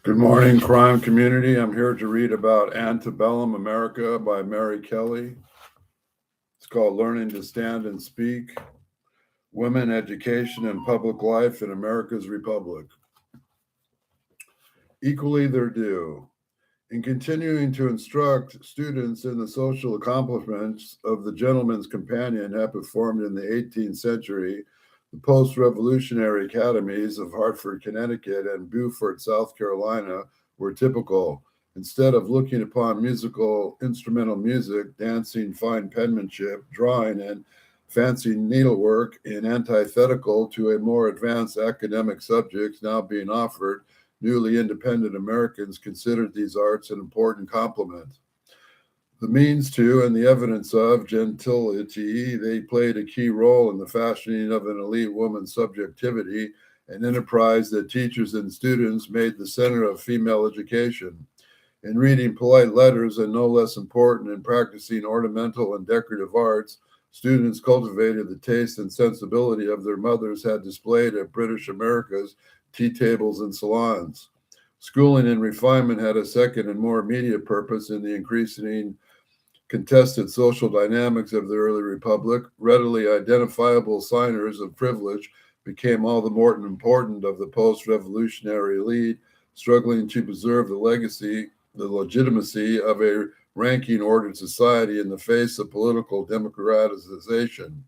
Good morning, crime community. I'm here to read about Antebellum America by Mary Kelley. It's called Learning to Stand and Speak, Women, Education, and Public Life in America's Republic. Equally their due. In continuing to instruct students in the social accomplishments of the gentleman's companion had performed in the 18th century, the post-revolutionary academies of Hartford, Connecticut, and Beaufort, South Carolina, were typical. Instead of looking upon musical instrumental music, dancing, fine penmanship, drawing, and fancy needlework in antithetical to a more advanced academic subjects now being offered, newly independent Americans considered these arts an important complement. The means to and the evidence of gentility, they played a key role in the fashioning of an elite woman's subjectivity, an enterprise that teachers and students made the center of female education. In reading polite letters, and no less important, in practicing ornamental and decorative arts, students cultivated the taste and sensibility of their mothers had displayed at British America's tea tables and salons. Schooling and refinement had a second and more immediate purpose in the increasing contested social dynamics of the early republic. Readily identifiable signers of privilege became all the more important of the post-revolutionary elite, struggling to preserve the legitimacy of a ranking ordered society in the face of political democratization.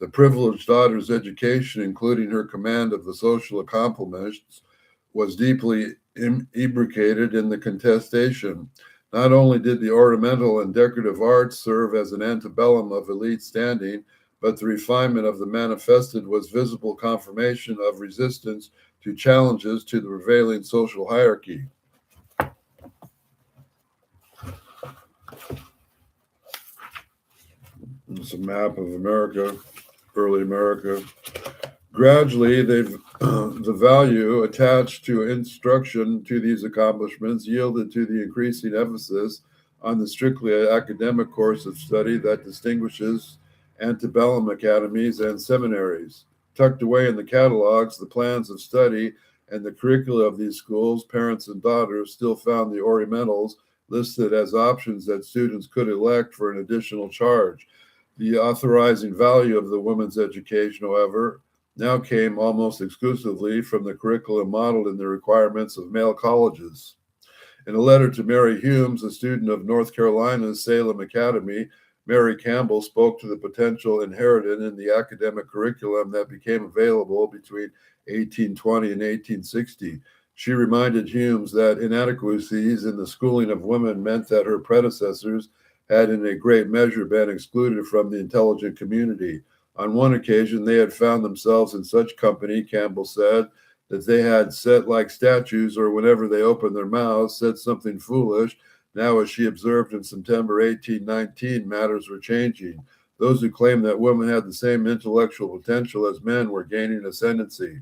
The privileged daughter's education, including her command of the social accomplishments, was deeply imbricated in the contestation. Not only did the ornamental and decorative arts serve as an antebellum of elite standing, but the refinement of the manifested was visible confirmation of resistance to challenges to the prevailing social hierarchy. It's a map of America, early America. Gradually, the value attached to instruction to these accomplishments yielded to the increasing emphasis on the strictly academic course of study that distinguishes antebellum academies and seminaries. Tucked away in the catalogs, the plans of study, and the curricula of these schools, parents and daughters still found the ornamentals listed as options that students could elect for an additional charge. The authorizing value of the women's education, however, now came almost exclusively from the curriculum modeled in the requirements of male colleges. In a letter to Mary Humes, a student of North Carolina's Salem Academy, Mary Campbell spoke to the potential inherent in the academic curriculum that became available between 1820 and 1860. She reminded Humes that inadequacies in the schooling of women meant that her predecessors had in a great measure been excluded from the intelligent community. On one occasion, they had found themselves in such company, Campbell said, that they had sat like statues, or whenever they opened their mouths, said something foolish. Now, as she observed in September 1819, matters were changing. Those who claimed that women had the same intellectual potential as men were gaining ascendancy.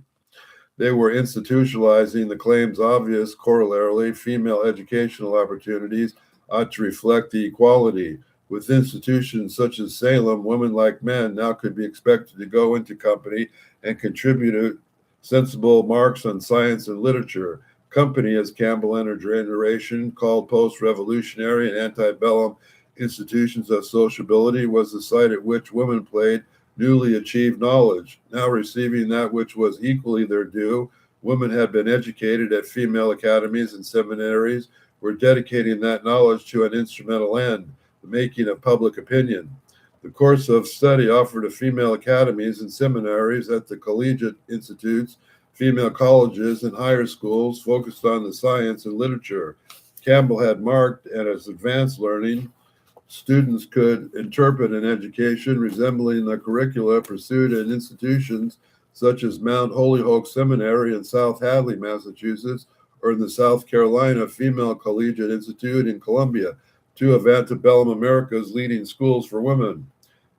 They were institutionalizing the claim's obvious corollary: female educational opportunities ought to reflect the equality. With institutions such as Salem, women like men now could be expected to go into company and contribute sensible marks on science and literature. Company, as Campbell entered her narration, called post-revolutionary and antebellum institutions of sociability, was the site at which women played newly achieved knowledge. Now receiving that which was equally their due, women had been educated at female academies and seminaries, were dedicating that knowledge to an instrumental end, the making of public opinion. The course of study offered at female academies and seminaries at the collegiate institutes, female colleges, and higher schools focused on the science and literature. Campbell had marked, and as advanced learning, students could interpret an education resembling the curricula pursued in institutions such as Mount Holyoke Seminary in South Hadley, Massachusetts, or in the South Carolina Female Collegiate Institute in Columbia, two of Antebellum America's leading schools for women.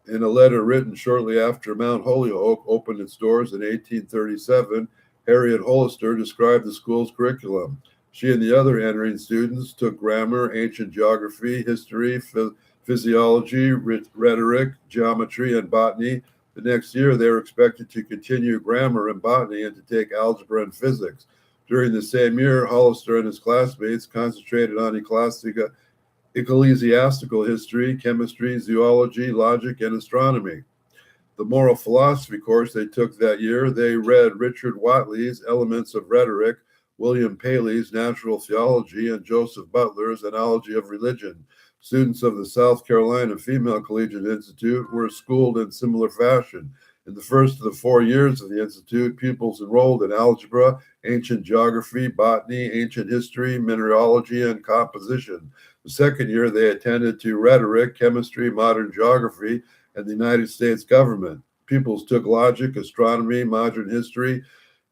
In a letter written shortly after Mount Holyoke opened its doors in 1837, Harriet Hollister described the school's curriculum. She and the other entering students took grammar, ancient geography, history, physiology, rhetoric, geometry, and botany. The next year, they were expected to continue grammar and botany and to take algebra and physics. During the same year, Hollister and his classmates concentrated on ecclesiastical history, chemistry, zoology, logic, and astronomy. The moral philosophy course they took that year, they read Richard Whatley's Elements of Rhetoric, William Paley's Natural Theology, and Joseph Butler's Analogy of Religion. Students of the South Carolina Female Collegiate Institute were schooled in similar fashion. In the first of the 4 years of the Institute, pupils enrolled in algebra, ancient geography, botany, ancient history, mineralogy, and composition. The second year, they attended to rhetoric, chemistry, modern geography, and the United States government. Pupils took logic, astronomy, modern history,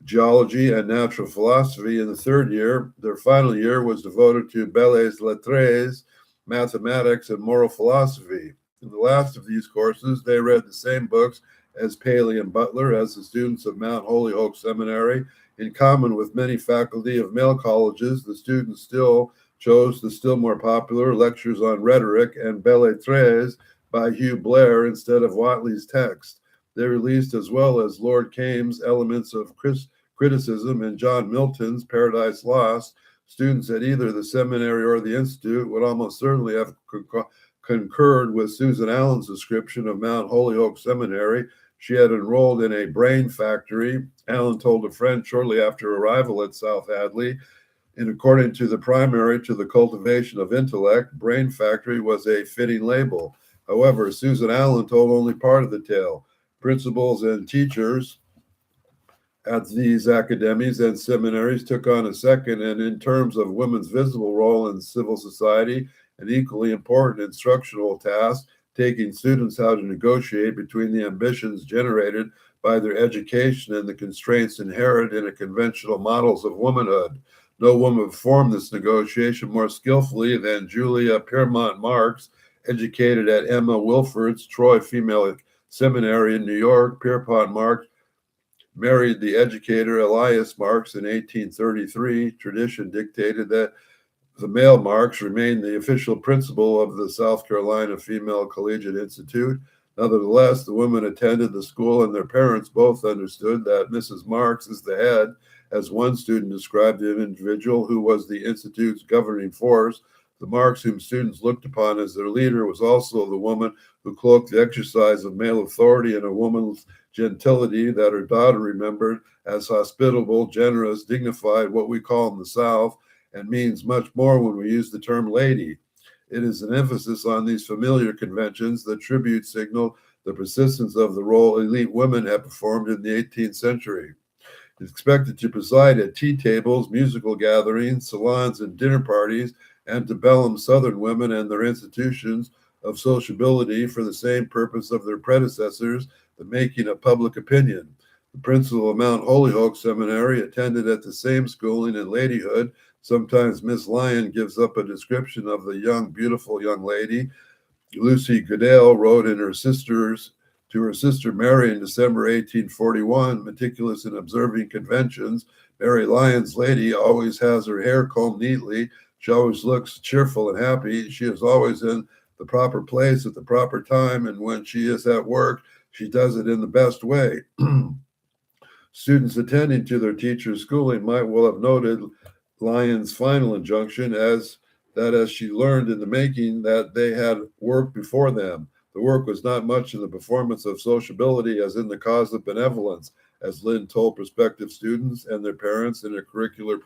geology, and natural philosophy. In the third year, their final year was devoted to belles lettres, mathematics, and moral philosophy. In the last of these courses, they read the same books as Paley and Butler as the students of Mount Holyoke Seminary. In common with many faculty of male colleges, the students still chose the still more popular lectures on rhetoric and belles lettres by Hugh Blair instead of Whatley's text. They released, as well as Lord Kames' Elements of Criticism and John Milton's Paradise Lost. Students at either the seminary or the institute would almost certainly have concurred with Susan Allen's description of Mount Holyoke Seminary. She had enrolled in a brain factory, Allen told a friend shortly after arrival at South Hadley. And according to the primary to the cultivation of intellect, brain factory was a fitting label. However, Susan Allen told only part of the tale. Principals and teachers at these academies and seminaries took on a second, and in terms of women's visible role in civil society, an equally important instructional task, taking students how to negotiate between the ambitions generated by their education and the constraints inherent in conventional models of womanhood. No woman performed this negotiation more skillfully than Julia Piermont Marks, educated at Emma Wilford's Troy Female Seminary in New York. Pierpont Marks married the educator Elias Marks in 1833. Tradition dictated that the male Marks remained the official principal of the South Carolina Female Collegiate Institute. Nevertheless, the women attended the school and their parents both understood that Mrs. Marks is the head, as one student described the individual who was the Institute's governing force. The Marks, whom students looked upon as their leader, was also the woman who cloaked the exercise of male authority in a woman's gentility that her daughter remembered as hospitable, generous, dignified, what we call in the South, and means much more when we use the term lady. It is an emphasis on these familiar conventions that tribute signal the persistence of the role elite women have performed in the 18th century. It's expected to preside at tea tables, musical gatherings, salons, and dinner parties, antebellum Southern women and their institutions of sociability for the same purpose of their predecessors, the making of public opinion. The principal of Mount Holyoke Seminary attended at the same schooling in ladyhood. Sometimes Miss Lyon gives up a description of the beautiful young lady. Lucy Goodale wrote to her sister Mary in December 1841, meticulous in observing conventions. Mary Lyon's lady always has her hair combed neatly. She always looks cheerful and happy. She is always in the proper place at the proper time, and when she is at work, she does it in the best way. Students attending to their teacher's schooling might well have noted Lyon's final injunction as she learned in the making that they had work before them. The work was not much in the performance of sociability as in the cause of benevolence, as Lynn told prospective students and their parents in a curricular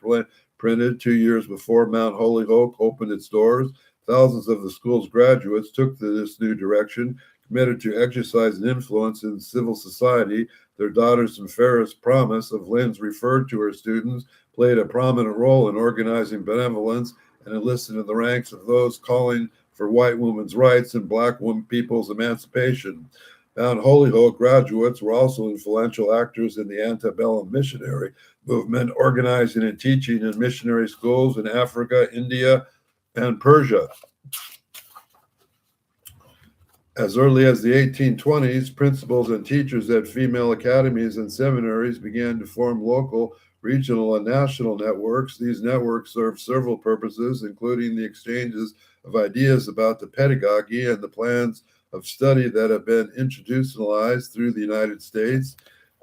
printed 2 years before Mount Holyoke opened its doors. Thousands of the school's graduates took to this new direction, committed to exercise an influence in civil society. Their daughters and fairest promise of Lynn's referred to her students played a prominent role in organizing benevolence and enlisted in the ranks of those calling for white women's rights and black people's emancipation. Mount Holyoke graduates were also influential actors in the antebellum missionary movement, organizing and teaching in missionary schools in Africa, India, and Persia. As early as the 1820s, principals and teachers at female academies and seminaries began to form local, regional, and national networks. These networks served several purposes, including the exchanges of ideas about the pedagogy and the plans of study that have been institutionalized through the United States.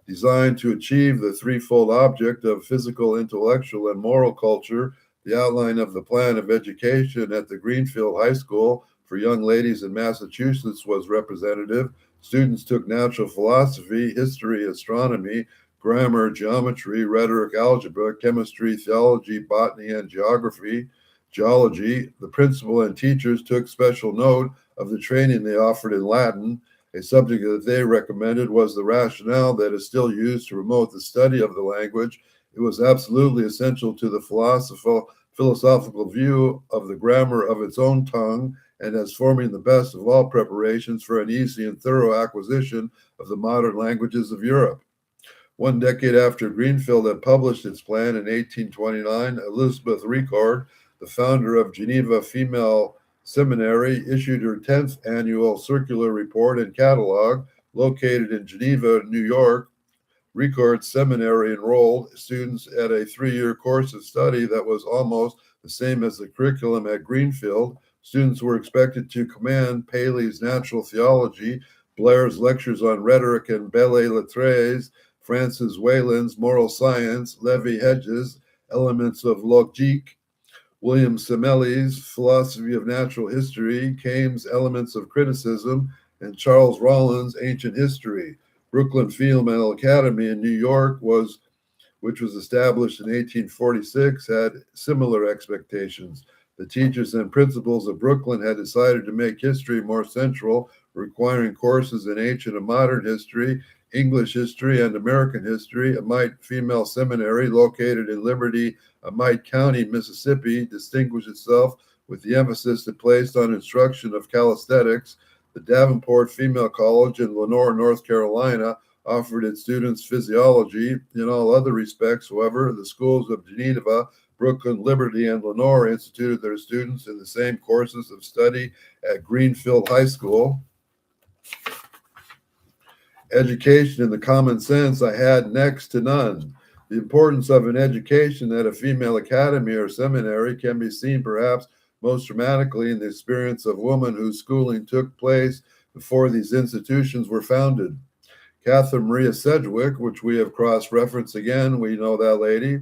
Designed to achieve the threefold object of physical, intellectual, and moral culture, the outline of the plan of education at the Greenfield High School for young ladies in Massachusetts was representative. Students took natural philosophy, history, astronomy, grammar, geometry, rhetoric, algebra, chemistry, theology, botany, and geology. The principal and teachers took special note of the training they offered in Latin. A subject that they recommended was the rationale that is still used to promote the study of the language. It was absolutely essential to the philosophical view of the grammar of its own tongue, and as forming the best of all preparations for an easy and thorough acquisition of the modern languages of Europe. One decade after Greenfield had published its plan in 1829, Elizabeth Ricord, the founder of Geneva Female Seminary, issued her 10th annual circular report and catalog. Located in Geneva, New York, Ricord Seminary enrolled students at a 3-year course of study that was almost the same as the curriculum at Greenfield. Students were expected to command Paley's natural theology, Blair's lectures on rhetoric and belles lettres, Francis Wayland's moral science, Levi Hedges' elements of logique, William Semeli's philosophy of natural history, Kames' elements of criticism, and Charles Rollin's ancient history. Brooklyn Female Academy in New York, which was established in 1846, had similar expectations. The teachers and principals of Brooklyn had decided to make history more central, requiring courses in ancient and modern history, English history, and American history. A Mite Female Seminary, located in Liberty, Mite County, Mississippi, distinguished itself with the emphasis it placed on instruction of calisthenics. The Davenport Female College in Lenoir, North Carolina, offered its students physiology. In all other respects, however, the schools of Geneva, Brooklyn, Liberty, and Lenoir instituted their students in the same courses of study at Greenfield High School. Education in the common sense I had next to none. The importance of an education at a female academy or seminary can be seen perhaps most dramatically in the experience of women whose schooling took place before these institutions were founded. Catherine Maria Sedgwick, which we have cross-referenced again, we know that lady,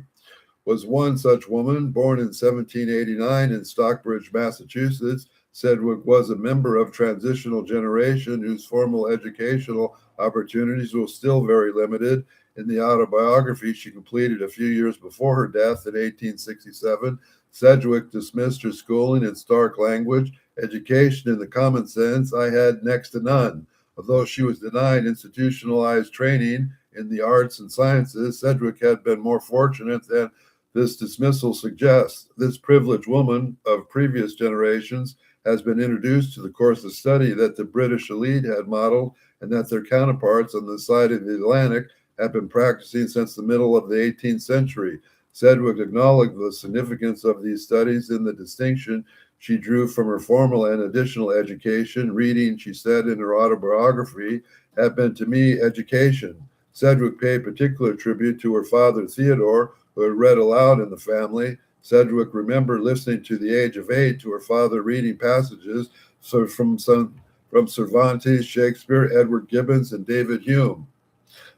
was one such woman, born in 1789 in Stockbridge, Massachusetts. Sedgwick was a member of transitional generation whose formal educational opportunities were still very limited. In the autobiography she completed a few years before her death in 1867, Sedgwick dismissed her schooling in stark language. Education in the common sense I had next to none. Although she was denied institutionalized training in the arts and sciences, Sedgwick had been more fortunate than this dismissal suggests. This privileged woman of previous generations has been introduced to the course of study that the British elite had modeled and that their counterparts on the side of the Atlantic had been practicing since the middle of the 18th century. Sedgwick acknowledged the significance of these studies in the distinction she drew from her formal and additional education. Reading, she said in her autobiography, had been to me education. Sedgwick paid particular tribute to her father, Theodore, who had read aloud in the family. Sedgwick remembered listening to the age of 8 to her father reading passages from Cervantes, Shakespeare, Edward Gibbon, and David Hume.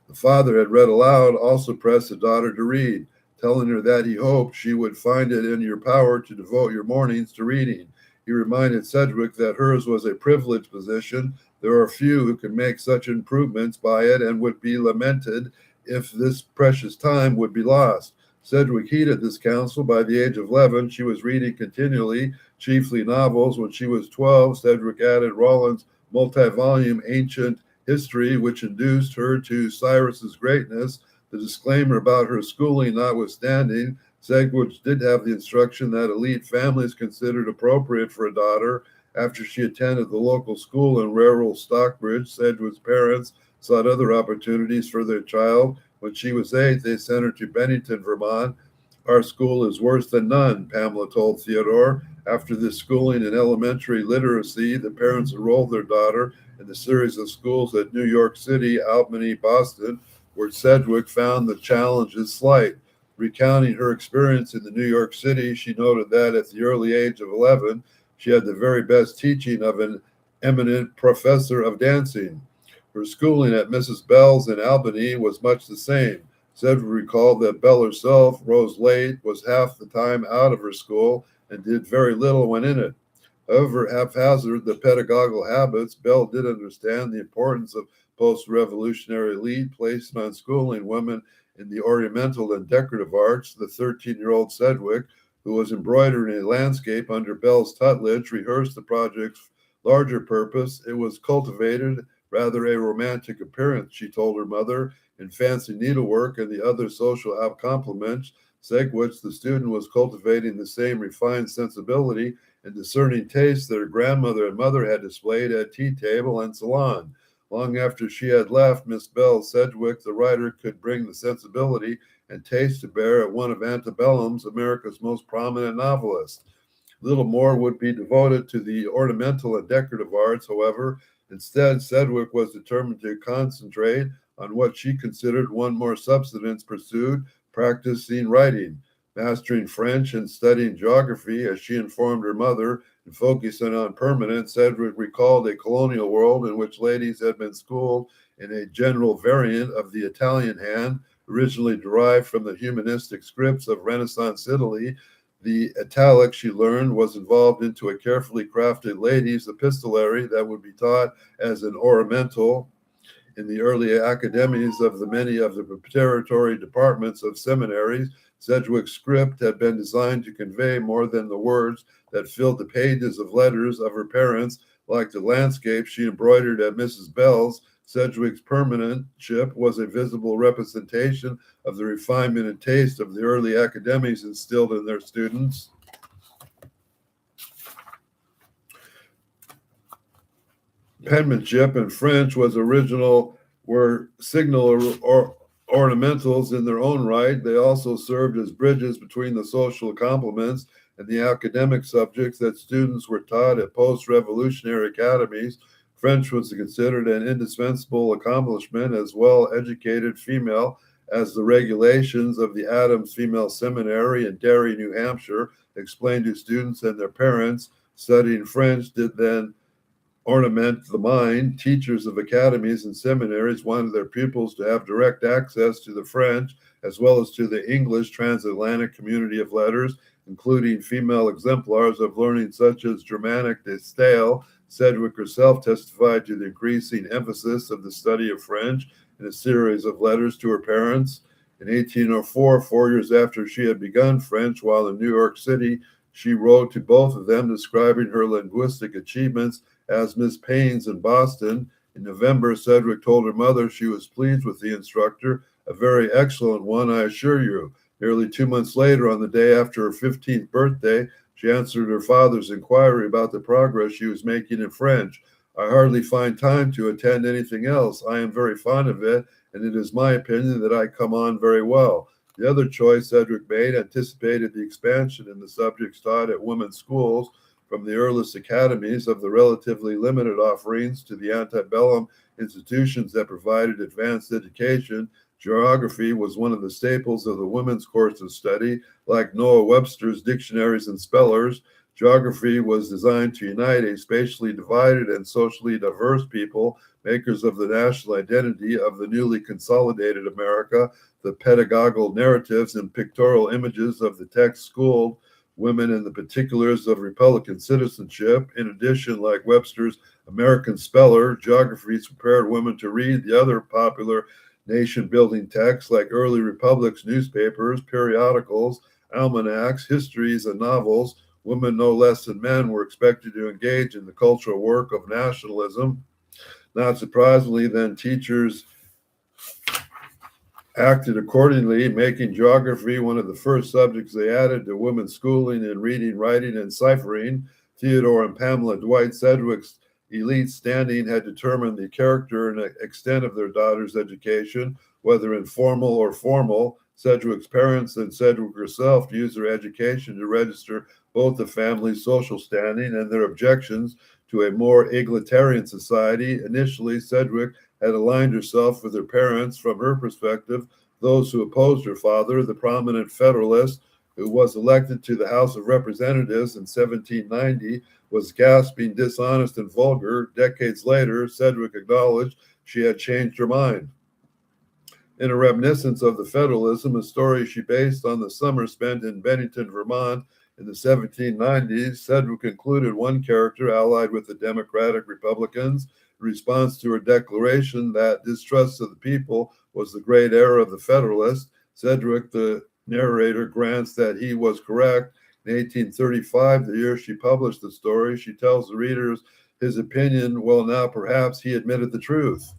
The father had read aloud, also pressed the daughter to read, telling her that he hoped she would find it in your power to devote your mornings to reading. He reminded Sedgwick that hers was a privileged position. There are few who can make such improvements by it and would be lamented if this precious time would be lost. Sedgwick heeded this counsel. By the age of 11, she was reading continually, chiefly novels. When she was 12, Sedgwick added Rollin's multi-volume Ancient History, which induced her to Cyrus's greatness. The disclaimer about her schooling notwithstanding, Sedgwick did have the instruction that elite families considered appropriate for a daughter. After she attended the local school in rural Stockbridge, Sedgwick's parents sought other opportunities for their child. When she was 8, they sent her to Bennington, Vermont. Our school is worse than none, Pamela told Theodore. After this schooling in elementary literacy, the parents enrolled their daughter in the series of schools at New York City, Albany, Boston, where Sedgwick found the challenges slight. Recounting her experience in the New York City, she noted that at the early age of 11, she had the very best teaching of an eminent professor of dancing. Her schooling at Mrs. Bell's in Albany was much the same. Sedgwick recalled that Bell herself rose late, was half the time out of her school, and did very little when in it. However haphazard the pedagogical habits, Bell did understand the importance of post-revolutionary lead placed on schooling women in the ornamental and decorative arts. The 13-year-old Sedgwick, who was embroidering a landscape under Bell's tutelage, rehearsed the project's larger purpose. It was cultivated, rather a romantic appearance, she told her mother, in fancy needlework and the other social accomplishments, which the student was cultivating the same refined sensibility and discerning taste that her grandmother and mother had displayed at tea table and salon. Long after she had left, Miss Bell Sedgwick, the writer, could bring the sensibility and taste to bear at one of Antebellum's America's most prominent novelists. Little more would be devoted to the ornamental and decorative arts, however. Instead, Sedgwick was determined to concentrate on what she considered one more subsistence pursued, practicing writing. Mastering French and studying geography, as she informed her mother, and focusing on permanence, Sedgwick recalled a colonial world in which ladies had been schooled in a general variant of the Italian hand, originally derived from the humanistic scripts of Renaissance Italy. The italic, she learned, was involved into a carefully crafted ladies' epistolary that would be taught as an ornamental in the early academies of the many of the preparatory departments of seminaries. Sedgwick's script had been designed to convey more than the words that filled the pages of letters of her parents, like the landscape she embroidered at Mrs. Bell's. Sedgwick's permanentship was a visible representation of the refinement and taste of the early academies instilled in their students. Penmanship in French were signal or ornamentals in their own right. They also served as bridges between the social complements and the academic subjects that students were taught at post-revolutionary academies. French was considered an indispensable accomplishment as well-educated female as the regulations of the Adams Female Seminary in Derry, New Hampshire, explained to students and their parents. Studying French did then ornament the mind. Teachers of academies and seminaries wanted their pupils to have direct access to the French as well as to the English transatlantic community of letters, including female exemplars of learning such as Germanic de Stael. Sedgwick herself testified to the increasing emphasis of the study of French in a series of letters to her parents. In 1804, 4 years after she had begun French while in New York City, she wrote to both of them describing her linguistic achievements as Miss Payne's in Boston. In November, Sedgwick told her mother she was pleased with the instructor, a very excellent one, I assure you. Nearly 2 months later, on the day after her 15th birthday, she answered her father's inquiry about the progress she was making in French. I hardly find time to attend anything else. I am very fond of it, and it is my opinion that I come on very well. The other choice Sedgwick made anticipated the expansion in the subjects taught at women's schools, from the earliest academies of the relatively limited offerings to the antebellum institutions that provided advanced education. Geography was one of the staples of the women's course of study. Like Noah Webster's Dictionaries and Spellers, geography was designed to unite a spatially divided and socially diverse people, makers of the national identity of the newly consolidated America. The pedagogical narratives and pictorial images of the text schooled women in the particulars of Republican citizenship. In addition, like Webster's American Speller, geographies prepared women to read the other popular nation-building texts like early republics, newspapers, periodicals, almanacs, histories, and novels. Women, no less than men, were expected to engage in the cultural work of nationalism. Not surprisingly, then, teachers acted accordingly, making geography one of the first subjects they added to women's schooling in reading, writing, and ciphering. Theodore and Pamela Dwight Sedgwick's elite standing had determined the character and extent of their daughter's education, whether informal or formal. Sedgwick's parents and Sedgwick herself used their education to register both the family's social standing and their objections to a more egalitarian society. Initially, Sedgwick had aligned herself with her parents. From her perspective, those who opposed her father, the prominent Federalist who was elected to the House of Representatives in 1790, was gasping, dishonest, and vulgar. Decades later, Sedgwick acknowledged she had changed her mind. In a reminiscence of the Federalism, a story she based on the summer spent in Bennington, Vermont in the 1790s, Sedgwick included one character allied with the Democratic Republicans in response to her declaration that distrust of the people was the great error of the Federalists. Sedgwick, the narrator, grants that he was correct. In 1835, the year she published the story, she tells the readers his opinion, well, now perhaps he admitted the truth.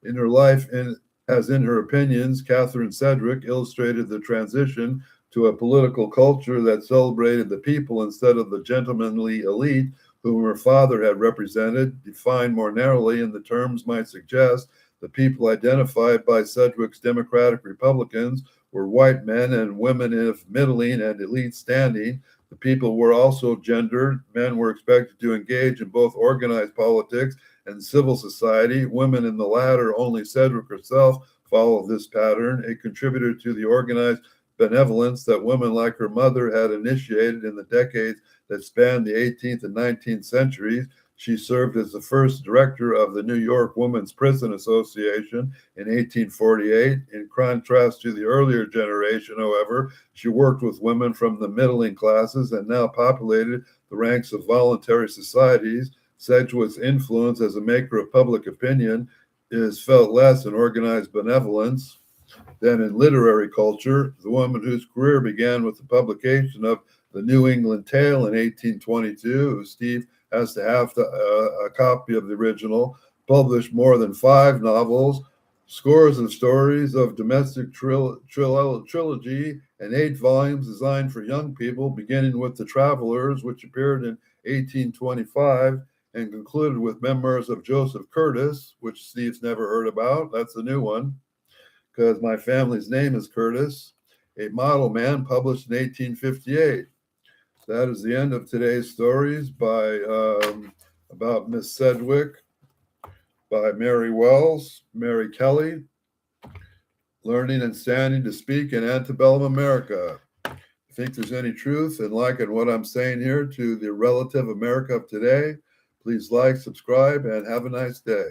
In her life, and as in her opinions, Catherine Sedgwick illustrated the transition to a political culture that celebrated the people instead of the gentlemanly elite whom her father had represented. Defined more narrowly in the terms might suggest, the people identified by Sedgwick's Democratic Republicans were white men and women of middling and elite standing. The people were also gendered. Men were expected to engage in both organized politics and civil society. Women in the latter, only Sedgwick herself followed this pattern, a contributor to the organized benevolence that women like her mother had initiated in the decades that spanned the 18th and 19th centuries. She served as the first director of the New York Women's Prison Association in 1848. In contrast to the earlier generation, however, she worked with women from the middling classes and now populated the ranks of voluntary societies. Sedgwick's influence as a maker of public opinion is felt less in organized benevolence than in literary culture. The woman whose career began with the publication of the New England Tale in 1822, who Steve has to have a copy of the original, published more than 5 novels, scores of stories of domestic trilogy, and 8 volumes designed for young people, beginning with The Travelers, which appeared in 1825, and concluded with Memoirs of Joseph Curtis, which Steve's never heard about. That's a new one, because my family's name is Curtis. A Model Man, published in 1858. That is the end of today's stories about Miss Sedgwick by Mary Wells, Mary Kelley, Learning and Standing to Speak in Antebellum America. If you think there's any truth in liking what I'm saying here to the relative America of today, please like, subscribe, and have a nice day.